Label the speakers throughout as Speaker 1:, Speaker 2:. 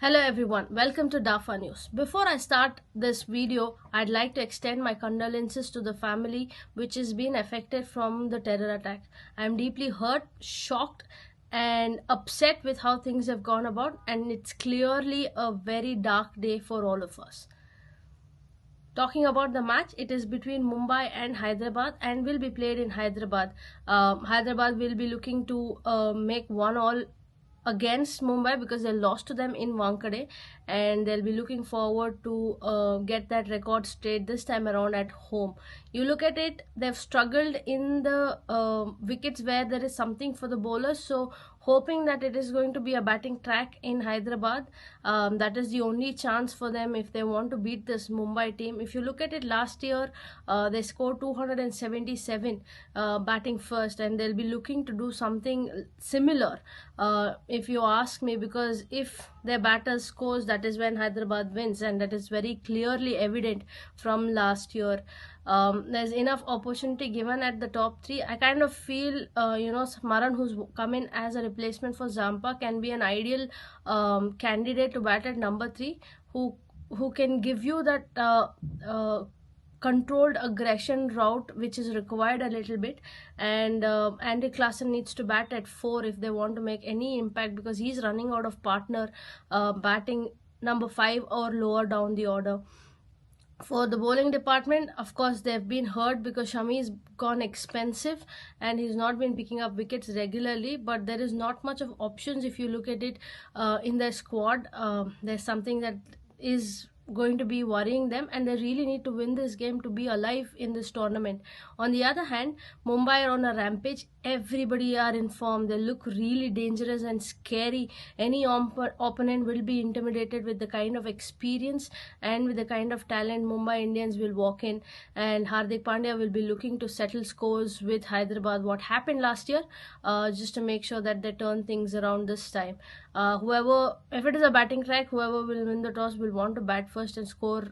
Speaker 1: Hello everyone, welcome to DAFA News. Before I start this video, I'd like to extend my condolences to the family which has been affected from the terror attack. I am deeply hurt, shocked and upset with how things have gone about, and it's clearly a very dark day for all of us. Talking about the match, it is between Mumbai and Hyderabad and will be played in Hyderabad. Hyderabad will be looking to make 1-1 against Mumbai because they lost to them in Wankhede, and they'll be looking forward to get that record straight this time around at home. You look at it, they've struggled in the wickets where there is something for the bowlers, so hoping that it is going to be a batting track in Hyderabad. That is the only chance for them if they want to beat this Mumbai team. If you look at it, last year they scored 277 batting first, and they'll be looking to do something similar, if you ask me, because if their batter scores, that is when Hyderabad wins, and that is very clearly evident from last year. There's enough opportunity given at the top three. I kind of feel Smaran, who's come in as a replacement for Zampa, can be an ideal candidate to bat at number 3, who can give you that controlled aggression route which is required a little bit. And Andy Klassen needs to bat at 4 if they want to make any impact, because he's running out of partner batting number 5 or lower down the order. For the bowling department, of course, they've been hurt because Shami's gone expensive and he's not been picking up wickets regularly, but there is not much of options if you look at it in their squad. There's something that is going to be worrying them, and they really need to win this game to be alive in this tournament. On the other hand, Mumbai are on a rampage. Everybody are in form. They look really dangerous and scary. Any opponent will be intimidated with the kind of experience and with the kind of talent Mumbai Indians will walk in, and Hardik Pandya will be looking to settle scores with Hyderabad, what happened last year, just to make sure that they turn things around this time. If it is a batting track, whoever will win the toss will want to bat first and score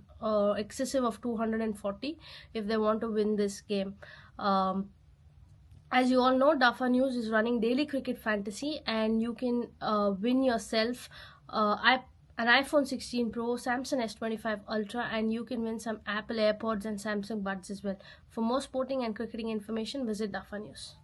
Speaker 1: excessive of 240 if they want to win this game. As you all know, DAFA News is running daily cricket fantasy, and you can win yourself an iPhone 16 Pro, Samsung S25 Ultra, and you can win some Apple AirPods and Samsung Buds as well. For more sporting and cricketing information, visit DAFA News.